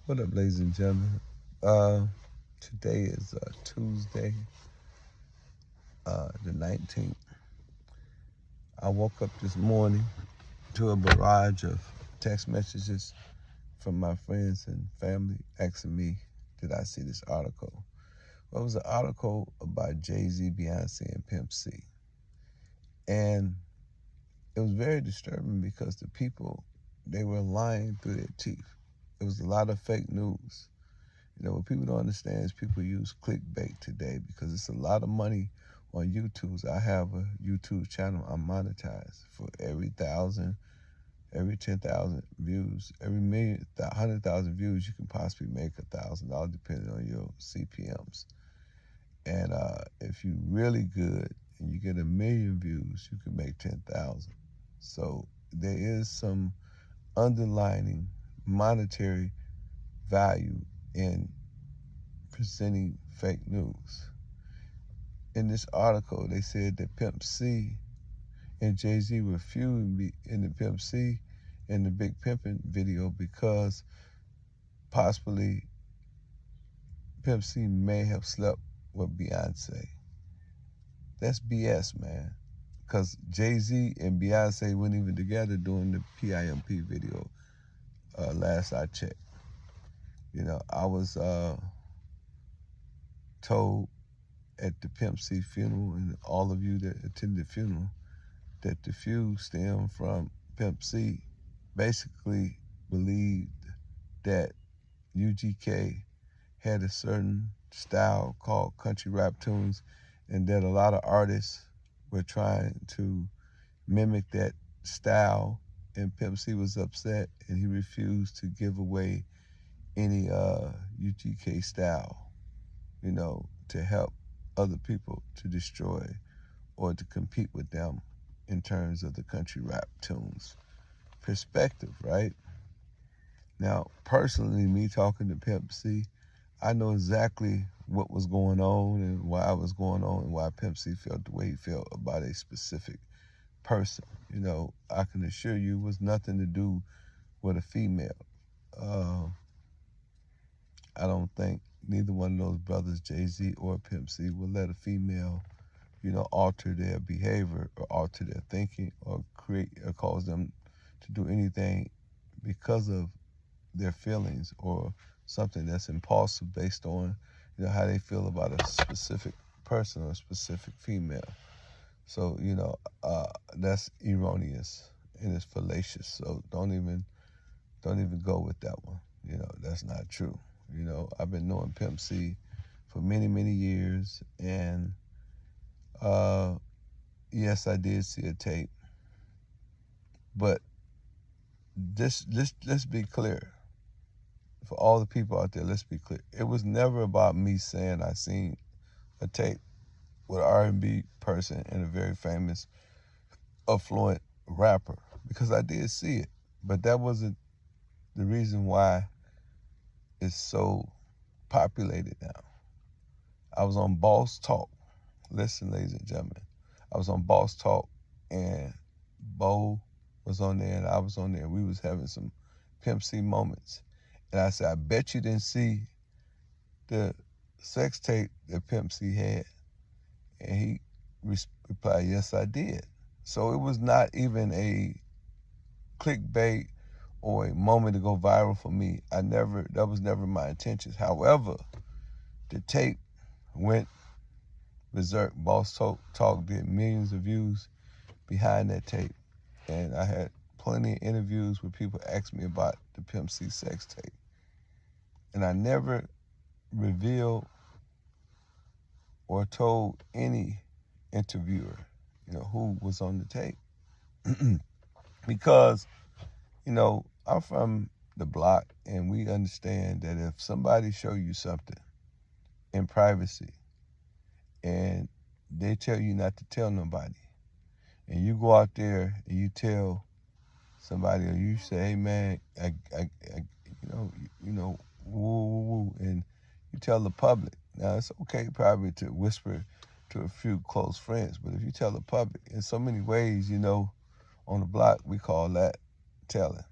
What up, ladies and gentlemen? Today is Tuesday, the 19th. I woke up this morning to a barrage of text messages from my friends and family asking me, did I see this article? Well, it was an article about Jay-Z, Beyonce, and Pimp C. And it was very disturbing because the people, they were lying through their teeth. It was a lot of fake news. What people don't understand is people use clickbait today because it's a lot of money on YouTube. I have a YouTube channel I'm monetized for every 1,000, every 10,000 views, every 100,000 views, you can possibly make $1,000 depending on your CPMs. And if you're really good and you get 1,000,000 views, you can make 10,000. So there is some underlining monetary value in presenting fake news. In this article, they said that Pimp C and Jay-Z were feuding in the Pimp C and the Big Pimpin' video because possibly Pimp C may have slept with Beyonce. That's BS, man. Because Jay-Z and Beyonce weren't even together doing the PIMP video last I checked. I was told at the Pimp C funeral, and all of you that attended the funeral, that the feud stemmed from Pimp C basically believed that UGK had a certain style called country rap tunes, and that a lot of artists were trying to mimic that style, and Pimp C was upset and he refused to give away any UGK style, to help other people to destroy or to compete with them in terms of the country rap tunes perspective, right? Now, personally, me talking to Pimp C, I know exactly what was going on and why it was going on and why Pimp C felt the way he felt about a specific person. I can assure you it was nothing to do with a female. I don't think neither one of those brothers, Jay-Z or Pimp C, will let a female, alter their behavior or alter their thinking or create or cause them to do anything because of their feelings or something that's impulsive based on, how they feel about a specific person or a specific female. So, that's erroneous and it's fallacious. So don't even go with that one. That's not true. I've been knowing Pimp C for many, many years, and yes, I did see a tape, but let's be clear. For all the people out there, let's be clear. It was never about me saying I seen a tape with an R&B person and a very famous, affluent rapper, because I did see it, but that wasn't the reason why it's so populated now. I was on Boss Talk. Listen, ladies and gentlemen, I was on Boss Talk, and Bo was on there, and I was on there. We was having some Pimp C moments. And I said, I bet you didn't see the sex tape that Pimp C had. And he replied, yes, I did. So it was not even a clickbait or a moment to go viral for me. That was never my intentions. However, the tape went berserk. Boss Talk did millions of views behind that tape. And I had plenty of interviews where people asked me about the Pimp C sex tape. And I never revealed or told any interviewer, who was on the tape. Because, I'm from the block, and we understand that if somebody show you something in privacy and they tell you not to tell nobody, and you go out there and you tell somebody, or you say, hey man, woo, woo, woo, and you tell the public. Now it's okay probably to whisper to a few close friends, but if you tell the public, in so many ways, on the block we call that telling,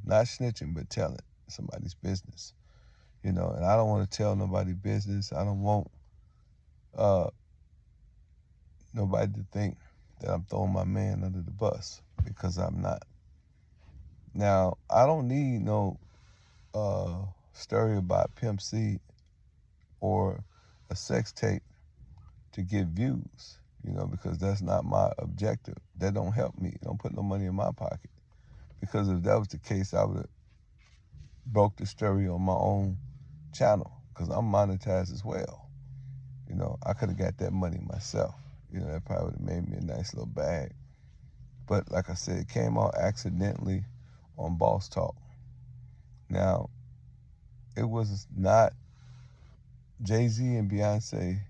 not snitching, but telling. somebody's business, you know, and I don't want to tell nobody business. I don't want nobody to think that I'm throwing my man under the bus, because I'm not. Now, I don't need no story about Pimp C or a sex tape to get views, you know, because that's not my objective. That don't help me. It don't put no money in my pocket. Because if that was the case, I would have broke the story on my own channel, because I'm monetized as well. You know, I could have got that money myself. You know, that probably would have made me a nice little bag. But like I said, it came out accidentally on Boss Talk. Now, it was not Jay-Z and Beyonce,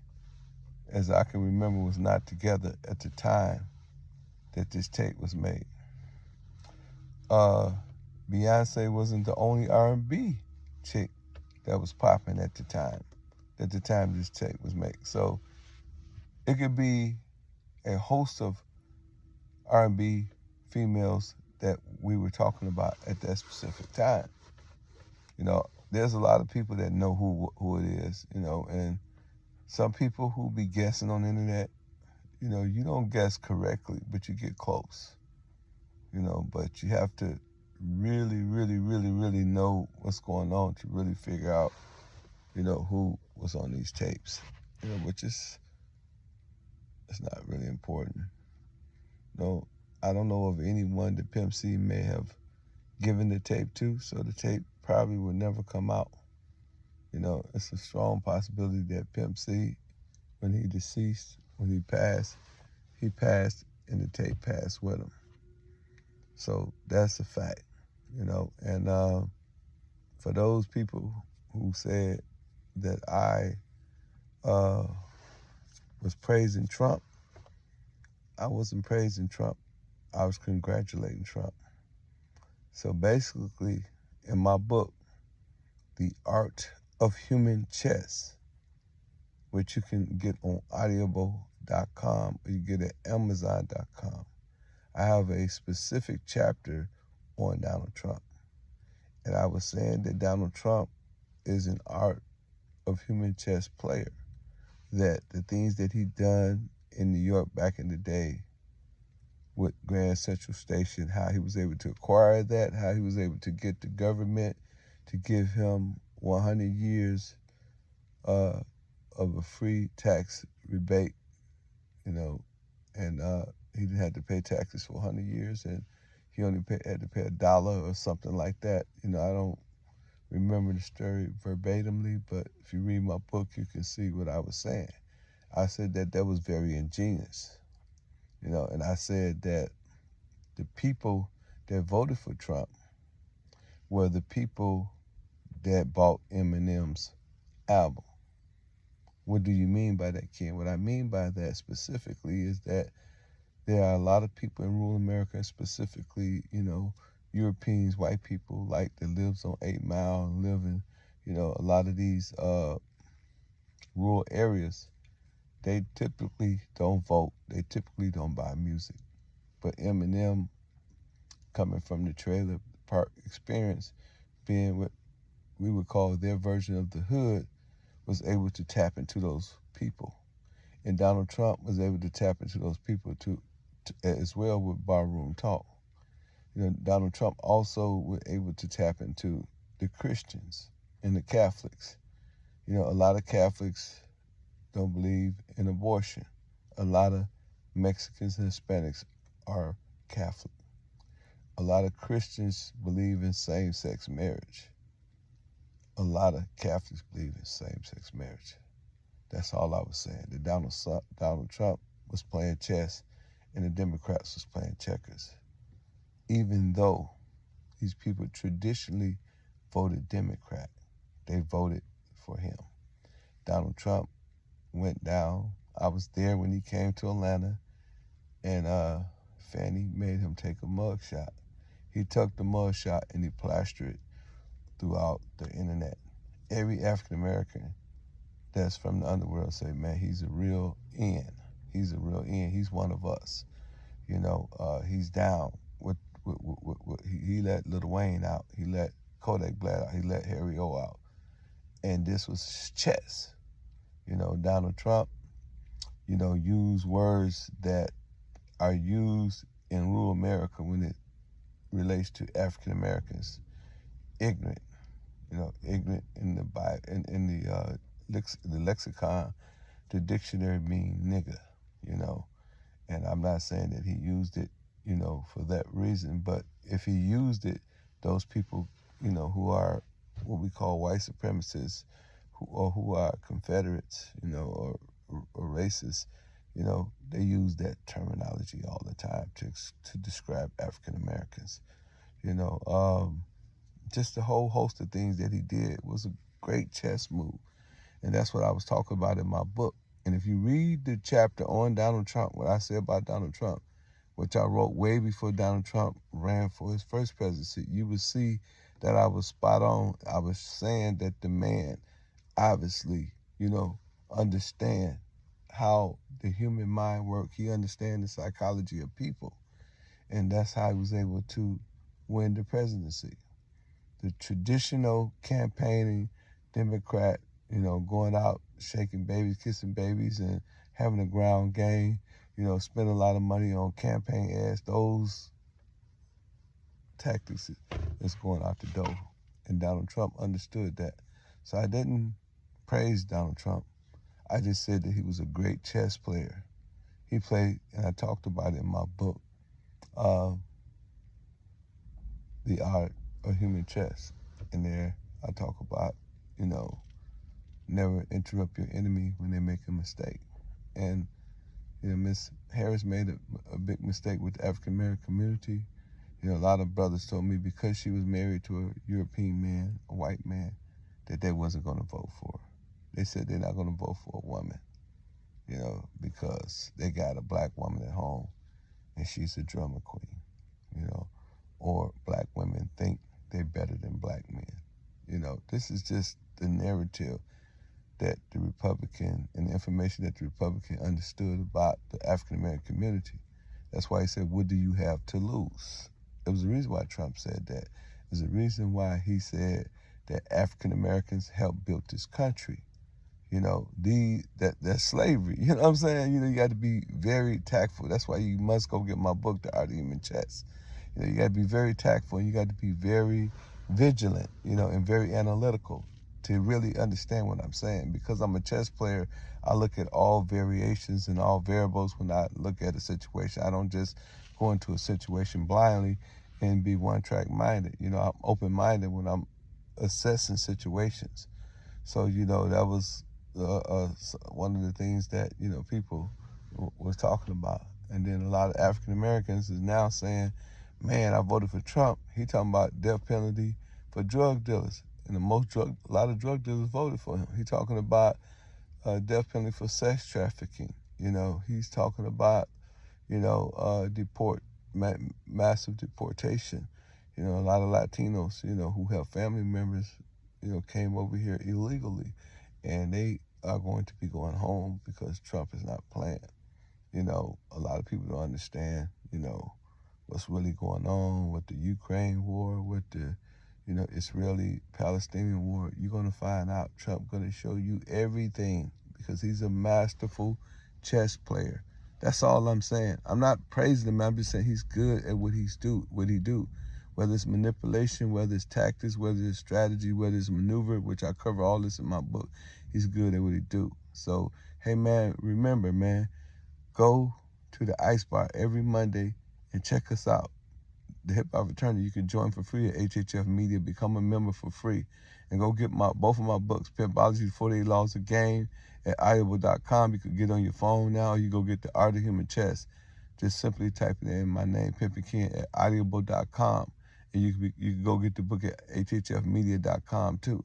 as I can remember, was not together at the time that this tape was made. Beyonce wasn't the only R&B chick that was popping at the time this tape was made. So it could be a host of R&B females that we were talking about at that specific time. You know, there's a lot of people that know who it is, you know, and some people who be guessing on the internet, you know, you don't guess correctly, but you get close, you know, but you have to really, really, really, really know what's going on to really figure out, you know, who was on these tapes, you know, which is, it's not really important. No, I don't know of anyone that Pimp C may have given the tape to, so the tape probably would never come out. You know, it's a strong possibility that Pimp C, when he deceased, when he passed and the tape passed with him. So that's a fact, you know. And for those people who said that I was praising Trump, I wasn't praising Trump. I was congratulating Trump. So basically, in my book, The Art of Human Chess, which you can get on audible.com or you get at amazon.com, I have a specific chapter on Donald Trump. And I was saying that Donald Trump is an art of human chess player, that the things that he done in New York back in the day with Grand Central Station, how he was able to acquire that, how he was able to get the government to give him 100 years of a free tax rebate, you know, and he didn't have to pay taxes for 100 years, and he only had to pay $1 or something like that. You know, I don't remember the story verbatimly, but if you read my book, you can see what I was saying. I said that that was very ingenious, you know, and I said that the people that voted for Trump were the people that bought Eminem's album. What do you mean by that, Ken? What I mean by that specifically is that there are a lot of people in rural America, specifically, you know, Europeans, white people, like that lives on 8 Mile and live in, you know, a lot of these rural areas. They typically don't vote. They typically don't buy music. But Eminem, coming from the trailer park experience, being what we would call their version of the hood, was able to tap into those people. And Donald Trump was able to tap into those people to as well with barroom talk. You know, Donald Trump also was able to tap into the Christians and the Catholics. You know, a lot of Catholics don't believe in abortion. A lot of Mexicans and Hispanics are Catholic. A lot of Christians believe in same-sex marriage. A lot of Catholics believe in same-sex marriage. That's all I was saying. That Donald Trump was playing chess and the Democrats was playing checkers. Even though these people traditionally voted Democrat, they voted for him. Donald Trump went down. I was there when he came to Atlanta, and Fannie made him take a mug shot. He took the mug shot and he plastered it throughout the internet. Every African American that's from the underworld say, man, he's a real N. He's a real N. He's one of us. You know, he's down with he let Lil Wayne out. He let Kodak Black out. He let Harry O out. And this was chess. Donald Trump, used words that are used in rural America when it relates to African Americans. Ignorant, ignorant in the the lexicon, the dictionary mean nigga, and I'm not saying that he used it, for that reason, but if he used it, those people, who are what we call white supremacists, who are Confederates, or racists, they use that terminology all the time to describe African Americans. Just the whole host of things that he did was a great chess move. And that's what I was talking about in my book. And if you read the chapter on Donald Trump, what I say about Donald Trump, which I wrote way before Donald Trump ran for his first presidency, you would see that I was spot on. I was saying that the man obviously, understand how the human mind works. He understands the psychology of people. And that's how he was able to win the presidency. The traditional campaigning Democrat, going out, shaking babies, kissing babies, and having a ground game, spending a lot of money on campaign ads, those tactics is going out the door. And Donald Trump understood that. So I didn't praise Donald Trump. I just said that he was a great chess player. He played, and I talked about it in my book, The Art of Human Chess. And there I talk about, never interrupt your enemy when they make a mistake. And, Miss Harris made a big mistake with the African American community. A lot of brothers told me because she was married to a European man, a white man, that they wasn't going to vote for her. They said they're not going to vote for a woman, because they got a black woman at home and she's a drummer queen, or black women think they're better than black men. This is just the narrative that the Republican and the information that the Republican understood about the African American community. That's why he said, what do you have to lose? There was a reason why Trump said that. There's a reason why he said that African Americans helped build this country. That's slavery. You know what I'm saying? You got to be very tactful. That's why you must go get my book, The Art of Human Chess. You got to be very tactful, and you got to be very vigilant, and very analytical to really understand what I'm saying. Because I'm a chess player, I look at all variations and all variables when I look at a situation. I don't just go into a situation blindly and be one-track minded. I'm open-minded when I'm assessing situations. So, that was one of the things that, people was talking about. And then a lot of African Americans is now saying, man, I voted for Trump. He talking about death penalty for drug dealers. And a lot of drug dealers voted for him. He talking about death penalty for sex trafficking. He's talking about, massive deportation. A lot of Latinos, who have family members, came over here illegally. And they are going to be going home because Trump is not playing. A lot of people don't understand, what's really going on with the Ukraine war, with the, Israeli-Palestinian war. You're going to find out. Trump going to show you everything because he's a masterful chess player. That's all I'm saying. I'm not praising him. I'm just saying he's good at what he do. Whether it's manipulation, whether it's tactics, whether it's strategy, whether it's maneuver, which I cover all this in my book. He's good at what he do. So, hey, man, remember, man, go to the Ice Bar every Monday and check us out. The Hip Hop Fraternity, you can join for free at HHF Media, become a member for free, and go get both of my books, Pimpology, The 48 Laws of Game, at audible.com. You can get on your phone now, or you go get The Art of Human Chess. Just simply type it in my name, Pimpin, at audible.com. And you can go get the book at hhfmedia.com too.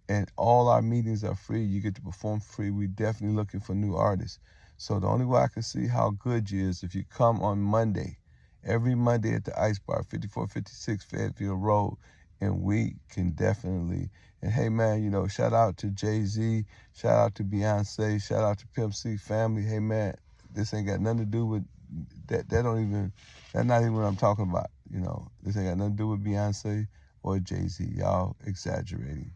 And all our meetings are free. You get to perform free. We're definitely looking for new artists. So the only way I can see how good you is if you come on Monday, every Monday at the Ice Bar, 5456 Fayetteville Road, and we can definitely, and hey man, shout out to Jay-Z, shout out to Beyonce, shout out to Pimp C family. Hey man, this ain't got nothing to do with that. That's not even what I'm talking about. This ain't got nothing to do with Beyonce or Jay-Z. Y'all exaggerating.